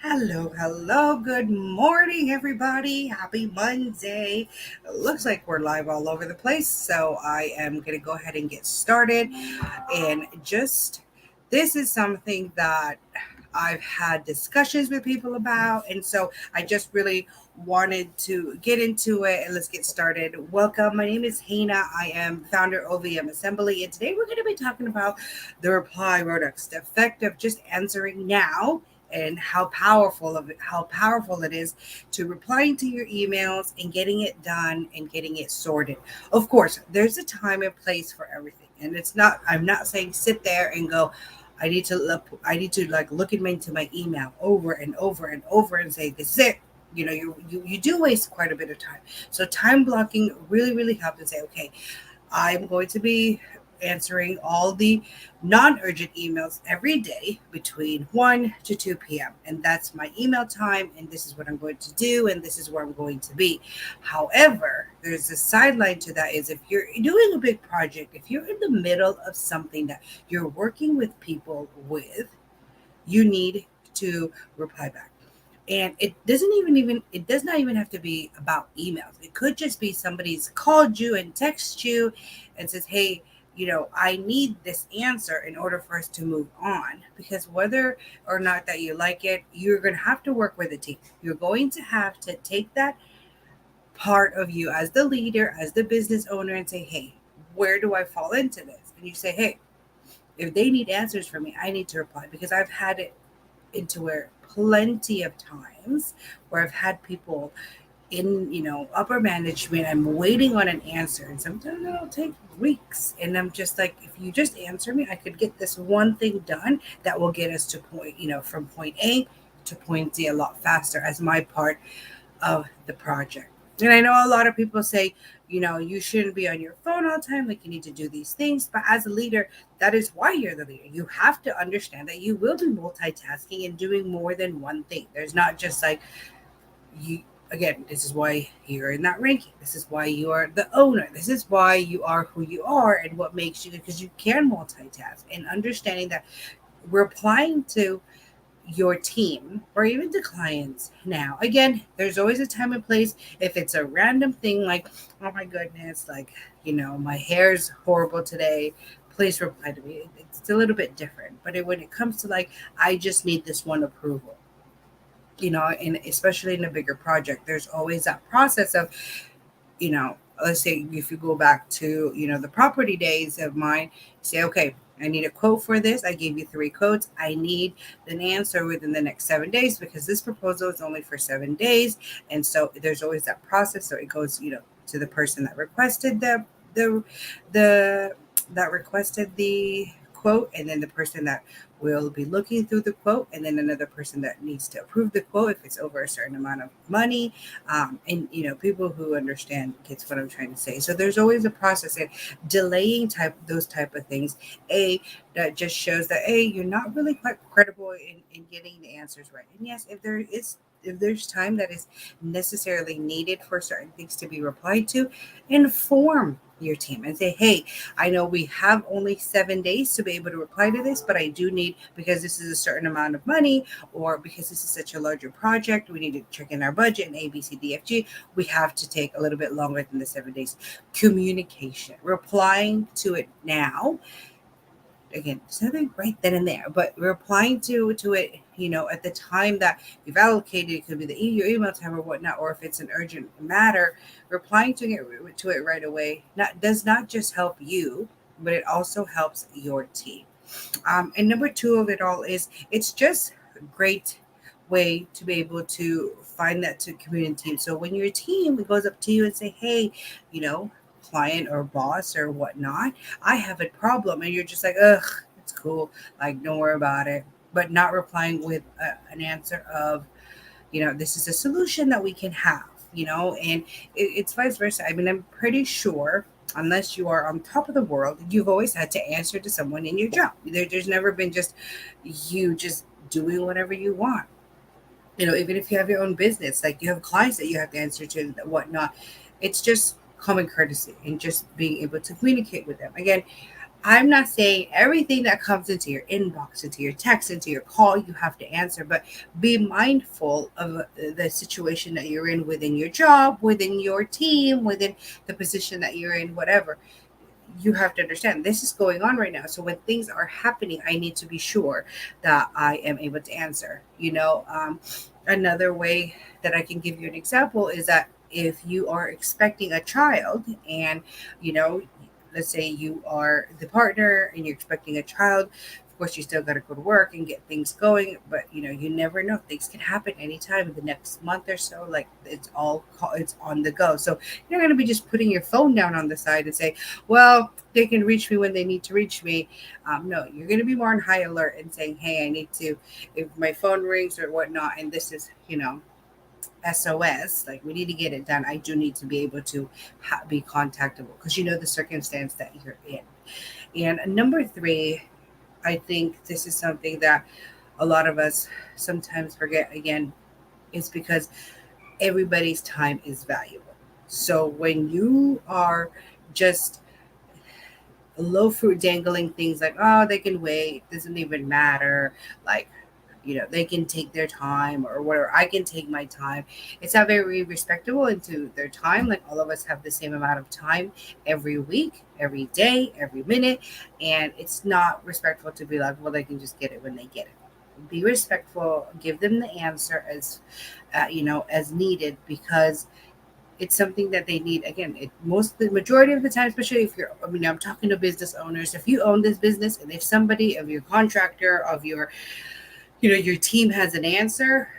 Hello. Good morning, everybody. Happy Monday. It looks like we're live all over the place, so I am going to go ahead and get started. And this is something that I've had discussions with people about, and so I just really wanted to get into it and let's get started. Welcome. My name is Hannah. I am founder of OVM Assembly, and today we're going to be talking about the Reply-radox, the effect of just answering now and how powerful it is to replying to your emails and getting it done and getting it sorted. Of course, there's a time and place for everything, and I'm not saying sit there and go, I need to look into my email over and over and over and say this is it. You do waste quite a bit of time. So time blocking really helps and say, okay, I'm going to be answering all the non-urgent emails every day between 1 to 2 p.m. And that's my email time, and this is what I'm going to do, and this is where I'm going to be. However, there's a sideline to that is if you're doing a big project, if you're in the middle of something that you're working with people with, you need to reply back. And it does not even have to be about emails. It could just be somebody's called you and text you and says, hey, I need this answer in order for us to move on. Because whether or not that you like it, you're going to have to work with a team. You're going to have to take that part of you as the leader, as the business owner, and say, hey, where do I fall into this? And you say, hey, if they need answers from me, I need to reply, because I've had it into where plenty of times where I've had people in, upper management, I'm waiting on an answer, and sometimes it'll take weeks. And I'm just like, if you just answer me, I could get this one thing done that will get us to from point A to point Z a lot faster as my part of the project. And I know a lot of people say, you shouldn't be on your phone all the time. Like, you need to do these things. But as a leader, that is why you're the leader. You have to understand that you will be multitasking and doing more than one thing. There's not just like you. Again, this is why you're in that ranking. This is why you are the owner. This is why you are who you are and what makes you, because you can multitask. And understanding that we're applying to your team or even to clients now. Again, there's always a time and place. If it's a random thing like, oh my goodness, like, my hair's horrible today, please reply to me. It's a little bit different. But when it comes to like, I just need this one approval, and especially in a bigger project, there's always that process of, let's say if you go back to, the property days of mine, say, okay, I need a quote for this. I gave you 3 quotes. I need an answer within the next 7 days because this proposal is only for 7 days. And so there's always that process. So it goes, to the person that requested the that requested the quote, and then the person that will be looking through the quote, and then another person that needs to approve the quote if it's over a certain amount of money. And people who understand gets what I'm trying to say. So there's always a process, and delaying those type of things, that just shows that, you're not really quite credible in getting the answers right. And yes, if there's time that is necessarily needed for certain things to be replied to, inform your team and say, hey, I know we have only 7 days to be able to reply to this, but I do need, because this is a certain amount of money, or because this is such a larger project, we need to check in our budget and A, B, C, D, F, G. We have to take a little bit longer than the 7 days. Communication, replying to it now. Again, it's nothing right then and there, but replying to it, at the time that you've allocated. It could be your email time or whatnot, or if it's an urgent matter, replying to it right away does not just help you, but it also helps your team. And number two of it all is, it's just a great way to be able to find that to community. So when your team goes up to you and say, hey, client or boss or whatnot, I have a problem, and you're just like, ugh, it's cool, like, don't worry about it, but not replying with an answer of, this is a solution that we can have, and it's vice versa. I mean, I'm pretty sure, unless you are on top of the world, you've always had to answer to someone in your job. There's never been just you just doing whatever you want. Even if you have your own business, like, you have clients that you have to answer to and whatnot. It's just common courtesy and just being able to communicate with them. Again, I'm not saying everything that comes into your inbox, into your text, into your call, you have to answer, but be mindful of the situation that you're in within your job, within your team, within the position that you're in, whatever. You have to understand this is going on right now. So when things are happening, I need to be sure that I am able to answer. Another way that I can give you an example is that if you are expecting a child and, you know, let's say you are the partner and you're expecting a child, of course you still got to go to work and get things going, but you never know, things can happen anytime in the next month or so. Like it's on the go, so you're going to be just putting your phone down on the side and say, well, they can reach me when they need to reach me. No, you're going to be more on high alert and saying, hey, I need to, if my phone rings or whatnot, and this is, SOS, like we need to get it done. I do need to be able to be contactable because you know the circumstance that you're in. And number three, I think this is something that a lot of us sometimes forget again, is because everybody's time is valuable. So when you are just low fruit dangling things like, oh, they can wait, doesn't even matter, like, they can take their time or whatever, I can take my time, it's not very respectable into their time. Like all of us have the same amount of time every week, every day, every minute, and it's not respectful to be like, well, they can just get it when they get it. Be respectful, give them the answer as needed, because it's something that they need. Again, the majority of the time, especially if you're, I mean, I'm talking to business owners, if you own this business and if somebody of your contractor, of your team has an answer,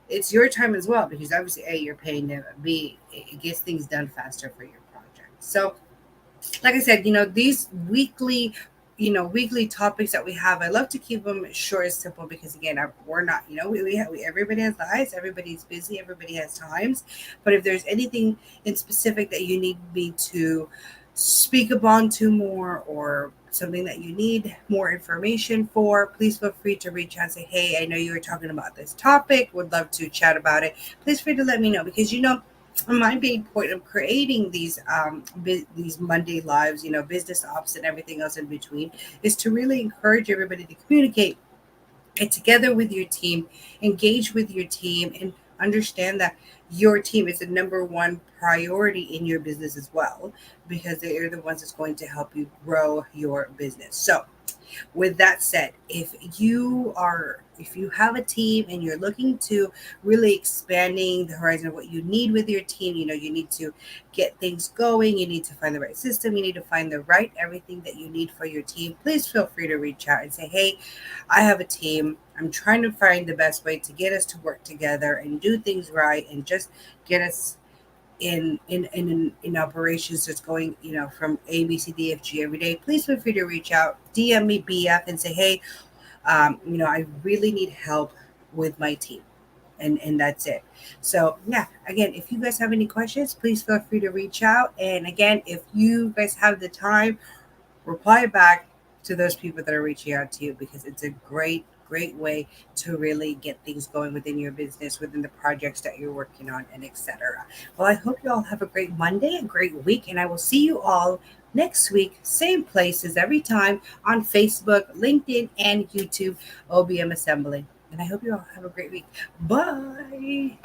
it's your time as well, because obviously, A, you're paying them, B, it gets things done faster for your project. So like I said, these weekly topics that we have, I love to keep them short and simple, because again, we're not, everybody has lives, everybody's busy, everybody has times. But if there's anything in specific that you need me to speak upon to more, or something that you need more information for, please feel free to reach out and say, hey, I know you were talking about this topic, would love to chat about it. Please feel free to let me know, because my main point of creating these Monday lives, business ops and everything else in between, is to really encourage everybody to communicate, get together with your team, engage with your team, and understand that your team is the number one priority in your business as well, because they are the ones that's going to help you grow your business. So with that said, if you have a team and you're looking to really expanding the horizon of what you need with your team, you need to get things going, you need to find the right system, you need to find the right everything that you need for your team, please feel free to reach out and say, hey, I have a team, I'm trying to find the best way to get us to work together and do things right, and just get us in operations that's going, from A, B, C, D, F, G every day. Please feel free to reach out, DM me, BF, and say, hey, I really need help with my team. And that's it. So yeah, again, if you guys have any questions, please feel free to reach out. And again, if you guys have the time, reply back to those people that are reaching out to you, because it's a great way to really get things going within your business, within the projects that you're working on, and etc. Well, I hope you all have a great Monday, a great week, and I will see you all next week, same places every time, on Facebook, LinkedIn, and YouTube, OBM Assembly. And I hope you all have a great week. Bye.